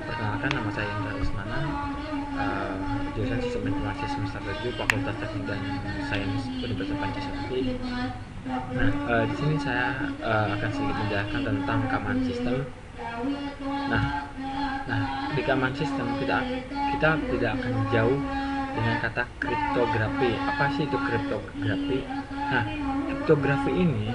Perkenalkan, nama saya Indra Lesmana, jurusan Sistem Informasi semester 7, Fakultas Teknik dan Sains Universitas Pancasila. Nah, di sini saya akan sedikit menjelaskan tentang keamanan sistem. Nah, di keamanan sistem kita tidak akan jauh dengan kata kriptografi. Apa sih itu kriptografi? Nah, kriptografi ini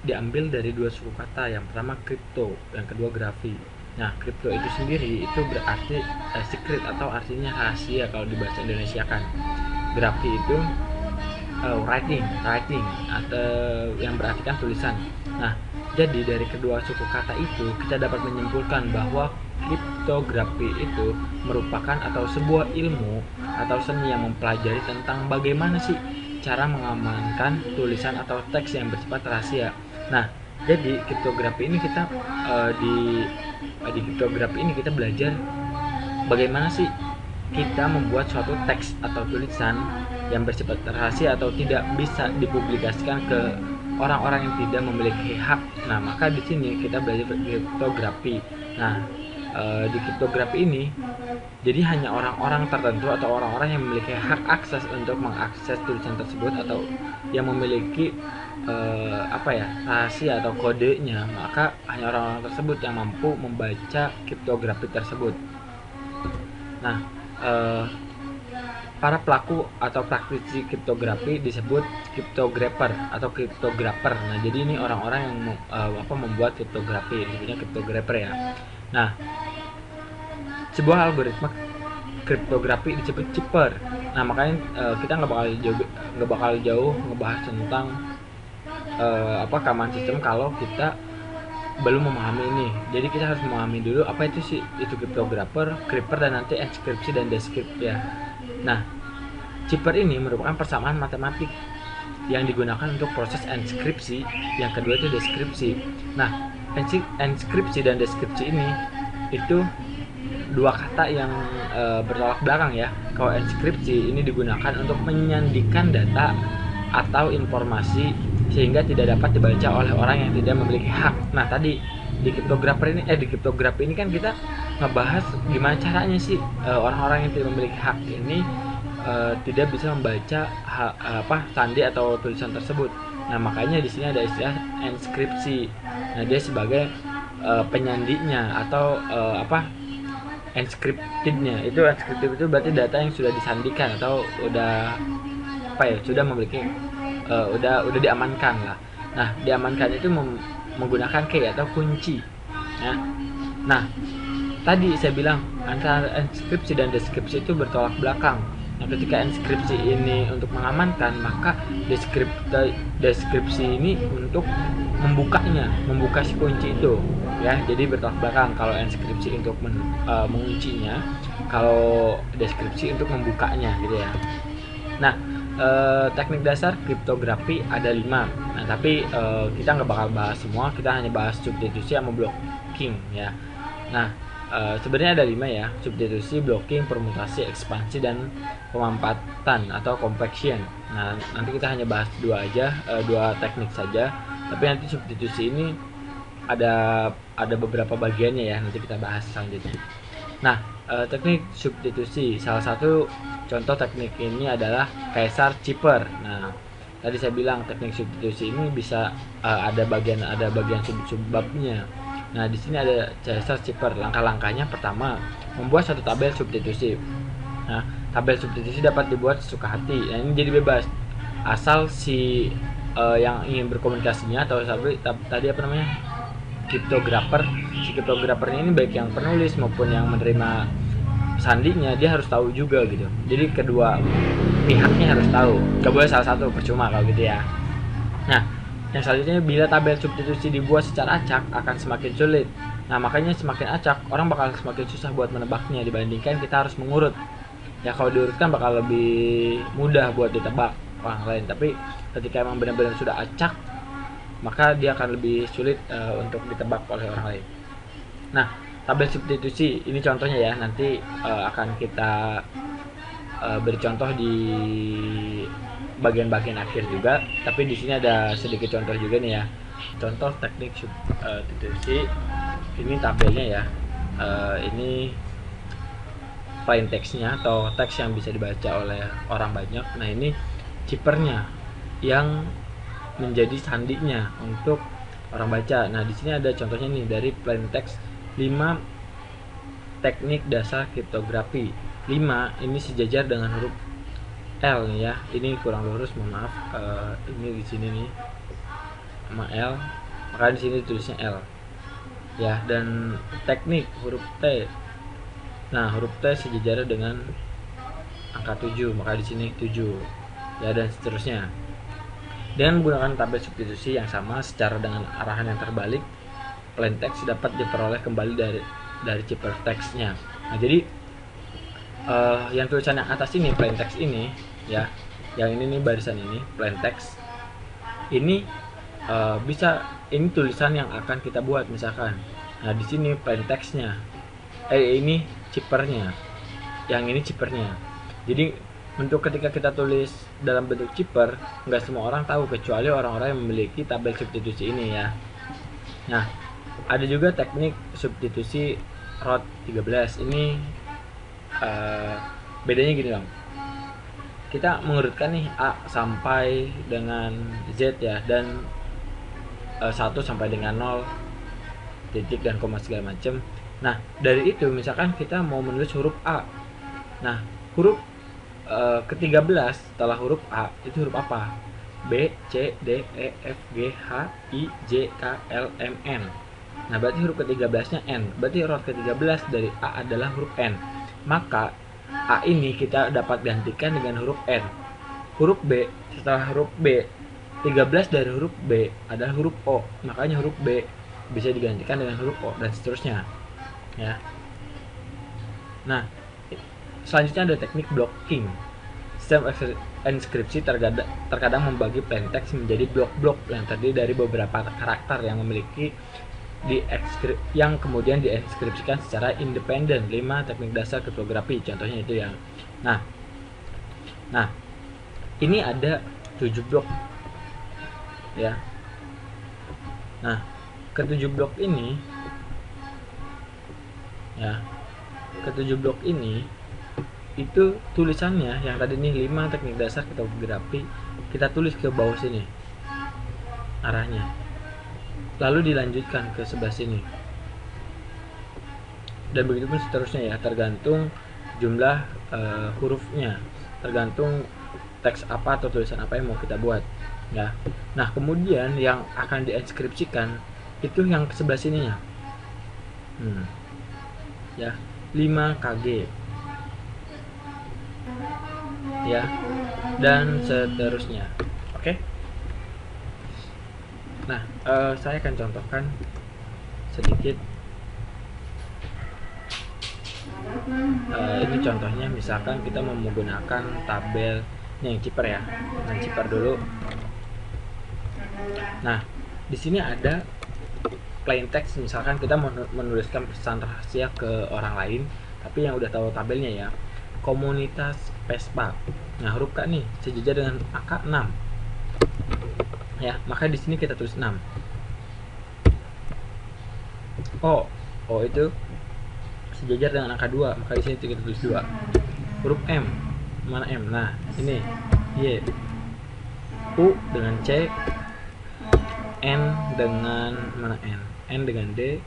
diambil dari dua suku kata. Yang pertama kripto, yang kedua grafi. Nah, kripto itu sendiri itu berarti secret atau artinya rahasia kalau di bahasa Indonesia kan. Grafi itu writing atau yang berartikan tulisan. Nah, jadi dari kedua suku kata itu kita dapat menyimpulkan bahwa kriptografi itu merupakan atau sebuah ilmu atau seni yang mempelajari tentang bagaimana sih cara mengamankan tulisan atau teks yang bersifat rahasia. Nah, jadi kriptografi ini kita di kriptografi ini kita belajar bagaimana sih kita membuat suatu teks atau tulisan yang bersifat rahasia atau tidak bisa dipublikasikan ke orang-orang yang tidak memiliki hak. Nah, maka di sini kita belajar kriptografi. Nah, di kriptografi ini jadi hanya orang-orang tertentu atau orang-orang yang memiliki hak akses untuk mengakses tulisan tersebut atau yang memiliki rahasia atau kodenya, maka hanya orang-orang tersebut yang mampu membaca kriptografi tersebut. Nah, para pelaku atau praktisi kriptografi disebut kriptografer atau kriptografer. Nah, jadi ini orang-orang yang membuat kriptografi, disebutnya kriptografer ya. Nah, sebuah algoritma kriptografi disebut cipher. Nah, makanya kita nggak bakal jauh ngebahas tentang keamanan sistem kalau kita belum memahami ini. Jadi kita harus memahami dulu apa itu sih itu kriptografer, cipher, dan nanti enskripsi dan deskripsi ya. Nah, cipher ini merupakan persamaan matematik yang digunakan untuk proses enskripsi. Yang kedua itu deskripsi. Nah, enskripsi dan deskripsi ini itu dua kata yang bertolak belakang ya. Kalau enskripsi ini digunakan untuk menyandikan data atau informasi sehingga tidak dapat dibaca oleh orang yang tidak memiliki hak. Nah, tadi di kriptografi ini kan kita ngebahas gimana caranya sih orang-orang yang tidak memiliki hak ini tidak bisa membaca sandi atau tulisan tersebut. Nah, makanya di sini ada istilah enskripsi. Nah, dia sebagai penyandinya atau enscriptednya. Itu enscripted itu berarti data yang sudah disandikan atau sudah memiliki udah diamankan lah. Nah, diamankan itu menggunakan key atau kunci ya. Nah, tadi saya bilang antara enskripsi dan deskripsi itu bertolak belakang. Nah, ketika enskripsi ini untuk mengamankan, maka deskripsi ini untuk membuka si kunci itu ya. Jadi bertolak belakang. Kalau enskripsi untuk menguncinya, kalau deskripsi untuk membukanya gitu ya. Nah, teknik dasar kriptografi ada 5. Nah, tapi kita nggak bakal bahas semua, kita hanya bahas substitusi sama blocking ya. Nah, sebenarnya ada 5 ya: substitusi, blocking, permutasi, ekspansi, dan pemampatan atau compaction. Nah, nanti kita hanya bahas dua teknik saja. Tapi nanti substitusi ini ada beberapa bagiannya ya, nanti kita bahas selanjutnya. Nah, teknik substitusi, salah satu contoh teknik ini adalah Caesar cipher. Nah, tadi saya bilang teknik substitusi ini bisa ada bagian subbabnya. Nah, di sini ada Caesar cipher. Langkah-langkahnya, pertama, membuat satu tabel substitusi. Nah, tabel substitusi dapat dibuat sesuka hati. Nah, ini jadi bebas asal si yang ingin berkomunikasinya atau tadi kriptografer. Si kriptografernya ini baik yang penulis maupun yang menerima sandinya, dia harus tahu juga gitu. Jadi kedua pihaknya harus tahu. Gak boleh salah satu, percuma kalau gitu ya. Nah, yang selanjutnya, bila tabel substitusi dibuat secara acak akan semakin sulit. Nah, makanya semakin acak orang bakal semakin susah buat menebaknya dibandingkan kita harus mengurut. Ya, kalau diurutkan bakal lebih mudah buat ditebak orang lain. Tapi ketika emang benar-benar sudah acak, maka dia akan lebih sulit untuk ditebak oleh orang lain. Nah, tabel substitusi ini contohnya ya, nanti akan kita beri contoh di bagian-bagian akhir juga. Tapi di sini ada sedikit contoh juga nih ya. Contoh teknik substitusi, ini tabelnya ya. ini plain text-nya atau teks yang bisa dibaca oleh orang banyak. Nah, ini chippernya yang menjadi sandinya untuk orang baca. Nah, di sini ada contohnya nih dari plain text 5 teknik dasar kriptografi. 5 ini sejajar dengan huruf L nih ya. Ini kurang lurus, mohon maaf. Ini di sini nih sama L, maka di sini tulisnya L. Ya, dan teknik huruf T. Nah, huruf T sejajar dengan angka 7, maka di sini 7. Ya, dan seterusnya. Dengan menggunakan tabel substitusi yang sama secara dengan arahan yang terbalik, plain text dapat diperoleh kembali dari chipper text-nya. Nah, jadi yang tulisan yang atas ini plain text ini ya, yang ini nih barisan ini plain text ini ini tulisan yang akan kita buat misalkan. Nah, di sini plain text-nya. Ini chippernya. Yang ini chippernya. Jadi untuk ketika kita tulis dalam bentuk chipper, nggak semua orang tahu kecuali orang-orang yang memiliki tabel substitusi ini ya. Nah, ada juga teknik substitusi root 13. Ini bedanya gini dong. Kita mengurutkan nih A sampai dengan Z ya, dan 1 sampai dengan 0, titik dan koma segala macam. Nah, dari itu misalkan kita mau menulis huruf A. Nah, huruf ke-13 setelah huruf A itu huruf apa? B, C, D, E, F, G, H, I, J, K, L, M, N. Nah, berarti huruf ke-13 nya N. Berarti root ke-13 dari A adalah huruf N. Maka A ini kita dapat gantikan dengan huruf N. Huruf B, setelah huruf B, 13 dari huruf B adalah huruf O. Makanya huruf B bisa digantikan dengan huruf O dan seterusnya. Ya. Nah, selanjutnya ada teknik blocking. Sistem enskripsi terkadang membagi plain text menjadi blok-blok yang terdiri dari beberapa karakter yang memiliki yang kemudian dienskripsikan secara independen. 5 teknik dasar kriptografi contohnya itu ya. Nah, ini ada 7 blok ya. Nah, ke-7 blok ini ya, ke-7 blok ini itu tulisannya yang tadi nih 5 teknik dasar kriptografi kita tulis ke bawah sini arahnya, lalu dilanjutkan ke sebelah sini, dan begitu pun seterusnya ya, tergantung jumlah hurufnya, tergantung teks apa atau tulisan apa yang mau kita buat ya. Nah, kemudian yang akan dienskripsikan itu yang ke sebelah sininya ya, 5 kg ya, dan seterusnya. Oke. Nah, saya akan contohkan sedikit. Ini contohnya, misalkan kita mau menggunakan tabel yang chipper ya. Nah, chipper dulu. Nah, di sini ada plain text. Misalkan kita menuliskan pesan rahasia ke orang lain, tapi yang udah tahu tabelnya ya. Komunitas Vespa. Nah, huruf K nih sejajar dengan angka 6. Ya, maka di sini kita tulis 6. O itu sejajar dengan angka 2, maka di sini kita tulis 2. Huruf M, mana M? Nah, ini Y. U dengan C, N dengan mana N? N dengan D,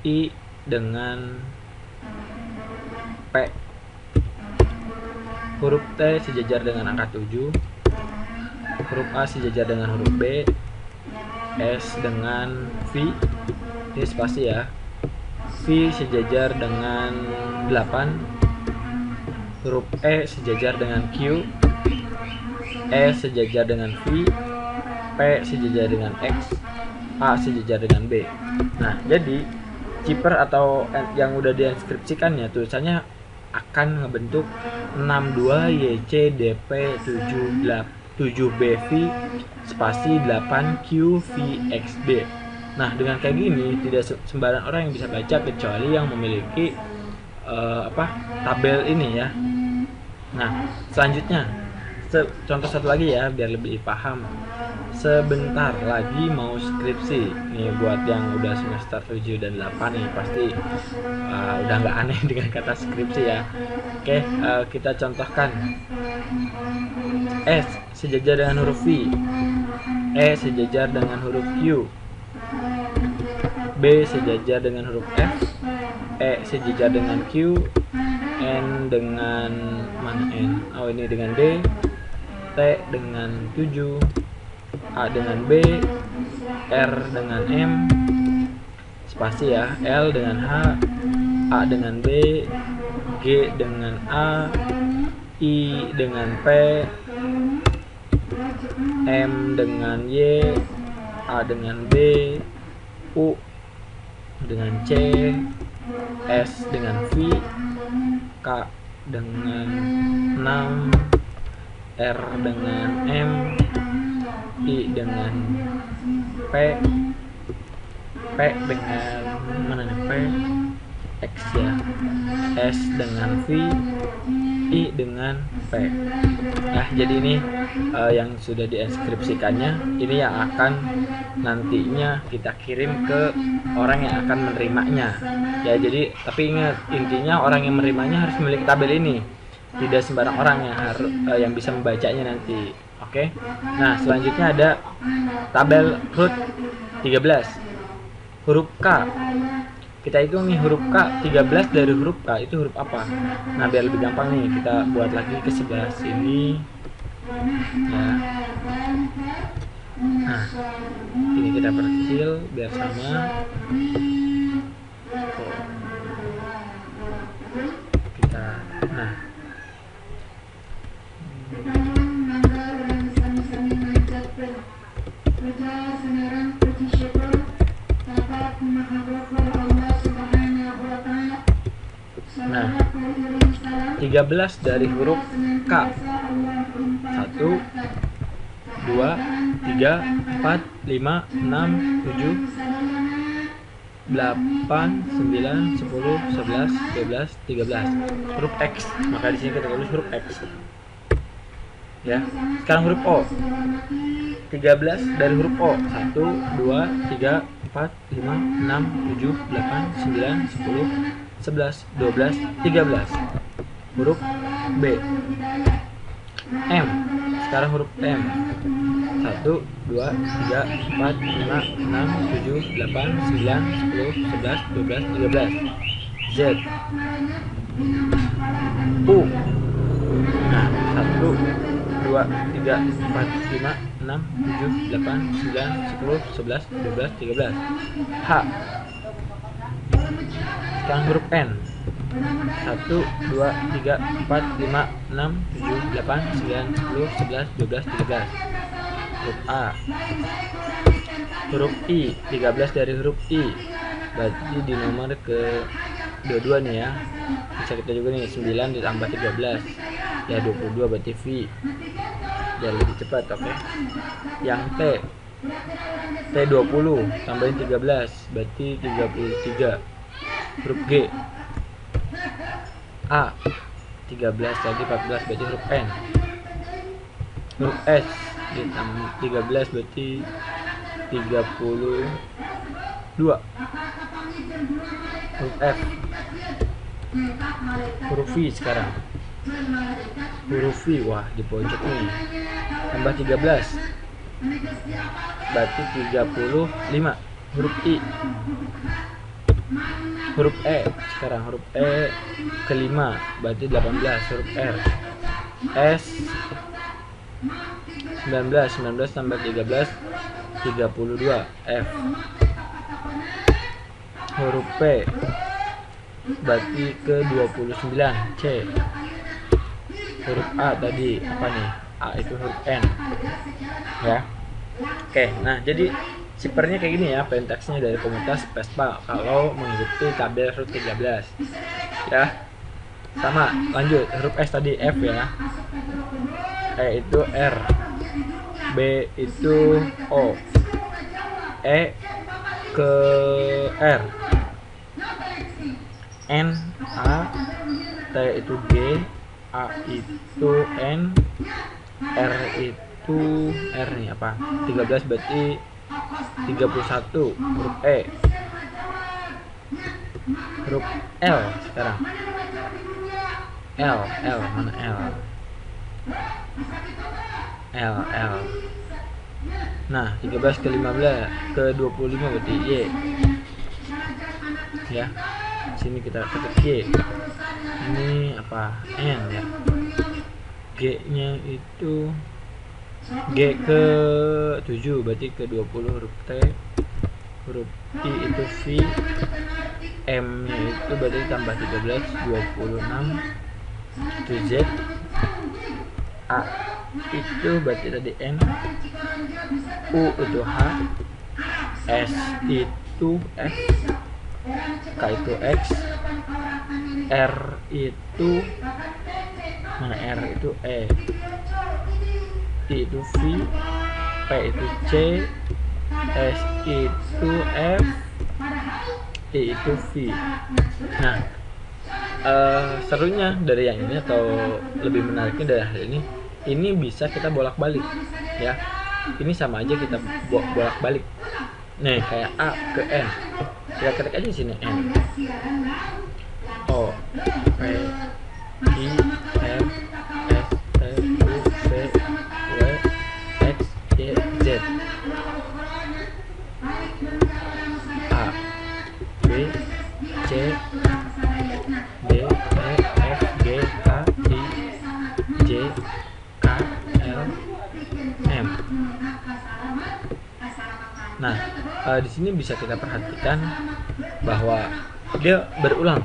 I dengan P. Huruf T sejajar dengan angka 7. Huruf A sejajar dengan huruf B. S dengan V. Ini spasi ya. V sejajar dengan 8. Huruf E sejajar dengan Q. E sejajar dengan V. P sejajar dengan X. A sejajar dengan B. Nah, jadi chipper atau yang udah dienskripsikannya tulisannya akan ngebentuk 62 YC DP 7BV spasi 8Q VXD. Nah, dengan kayak gini tidak sembarang orang yang bisa baca kecuali yang memiliki tabel ini ya. Nah, selanjutnya contoh satu lagi ya biar lebih paham. sebentar lagi mau skripsi. Nih buat yang udah semester 7 dan 8 nih pasti udah nggak aneh dengan kata skripsi ya. Oke, kita contohkan. S sejajar dengan huruf V, E sejajar dengan huruf Q, B sejajar dengan huruf F, E sejajar dengan Q, N dengan mana N? Oh ini dengan D, T dengan 7, A dengan B, R dengan M, spasi ya, L dengan H, A dengan B, G dengan A, I dengan P, M dengan Y, A dengan B, U dengan C, S dengan V, K dengan 6, R dengan M, I dengan P, P dengan mana nih P, X ya, S dengan V, I dengan P. Nah jadi ini yang sudah diinskripsikannya, ini yang akan nantinya kita kirim ke orang yang akan menerimanya ya. Jadi tapi ingat, intinya orang yang menerimanya harus memiliki tabel ini, tidak sembarang orang yang harus yang bisa membacanya nanti. Oke. Nah selanjutnya ada tabel root 13 huruf K. Kita hitung nih huruf K, 13 dari huruf K itu huruf apa? Nah biar lebih gampang nih, kita buat lagi ke sebelah sini ya. Nah ini kita perkecil biar sama. Kita Nah 13 dari huruf K, 1 2 3 4 5 6 7 8 9 10 11 12 13 huruf X, maka di sini kita tulis huruf X ya. Sekarang huruf O, 13 dari huruf O, 1 2 3 4 5 6 7 8 9 10 11 12 13 huruf B. M, sekarang huruf M, 1 2 3 4 5 6 7 8 9 10 11 12 13 Z. U, nah 1 2 3 4 5 6 7 8 9 10 11 12 13 H. Sekarang huruf N, 1 2 3 4 5 6 7 8 9 10 11 12 13 huruf A. Huruf I, 13 dari huruf I, berarti di nomor ke 22 nih ya. Bisa kita juga nih 9 ditambah 13 ya 22, berarti V biar lebih cepat. Oke. Yang T, T 20 tambahin 13 berarti 33 huruf G. A, 13 lagi 14 berarti huruf N. Huruf S ditambah 13 berarti 32 huruf F. Huruf V sekarang, huruf V, wah di pojok nih, tambah 13 berarti 35 huruf I. Huruf E, sekarang huruf E kelima berarti 18 huruf R. S, 19 tambah 13 32 F. Huruf P berarti ke 29 C. Huruf A tadi apa nih? A itu huruf N ya. Oke, nah jadi sipernya kayak gini ya, plaintext-nya dari komunitas Vespa kalau mengikuti tabel root 13 ya. Sama, lanjut huruf S tadi F ya, E itu R, B itu O, E ke R, N A, T itu G, A itu N, R itu itu R nih apa 13 berarti 31 huruf E, huruf L sekarang L mana L. Nah 13 ke 15 ke 25 berarti Y ya. Sini kita ketik Y, ini apa N ya. G nya itu G ke 7 berarti ke 20 huruf T, huruf I itu V, M nya itu berarti tambah 13 26 itu Z, A itu berarti tadi N, U itu H, S itu F, K itu X, R itu mana R itu E, I itu V, P itu C, S itu F, I itu V. Nah serunya dari yang ini atau lebih menariknya dari hal ini bisa kita bolak-balik ya. Ini sama aja kita bolak-balik nih kayak A ke N, kita ketik aja di sini N, O, P, I, F, S, T, U, V, W, X, Y, Z, A, B, C, D, E, F, G, H, I, J, K, L, M. Nah, di sini bisa kita perhatikan bahwa dia berulang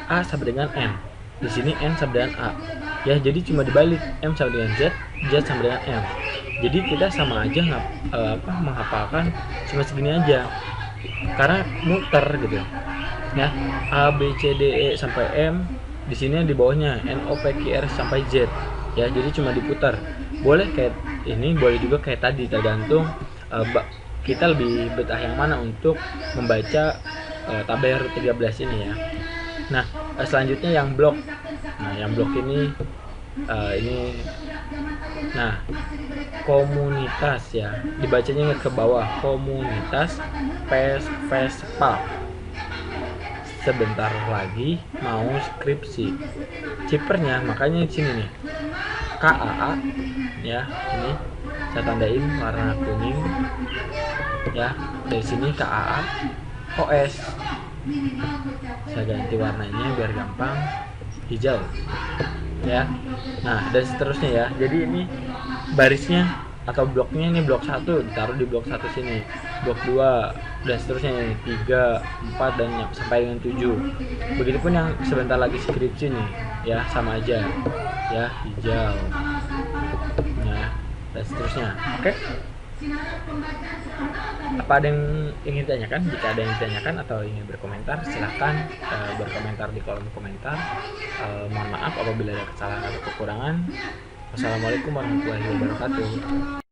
A sama dengan N. Di sini N sama dengan A. Ya, jadi cuma dibalik M sama dengan Z, Z sama dengan M. Jadi kita sama aja menghafalkan cuma segini aja. Karena muter gitu. Ya, A B C D E sampai M, di sini di bawahnya N O P Q R sampai Z. Ya, jadi cuma diputar. Boleh kayak ini, boleh juga kayak tadi, tergantung kita lebih betah yang mana untuk membaca tabel 13 ini ya. Nah, selanjutnya yang blok. Nah, yang blok ini nah, komunitas ya. Dibacanya ke bawah, komunitas Vespa. Sebentar lagi mau skripsi. Cipernya makanya di sini nih. KAA ya, ini saya tandain warna kuning ya. Dari sini KAA OS saya ganti warnanya biar gampang, hijau ya. Nah, dan seterusnya ya. Jadi ini barisnya atau bloknya, ini blok 1 ditaruh di blok 1 sini, blok 2 dan seterusnya ini 3, 4 dan sampai dengan 7. Begitupun yang sebentar lagi skripsi nih ya, sama aja ya, hijau ya, dan seterusnya. Oke. Apa ada yang ingin ditanyakan? Jika ada yang ditanyakan atau ingin berkomentar, silahkan berkomentar di kolom komentar. Mohon maaf apabila ada kesalahan atau kekurangan. Wassalamualaikum warahmatullahi wabarakatuh.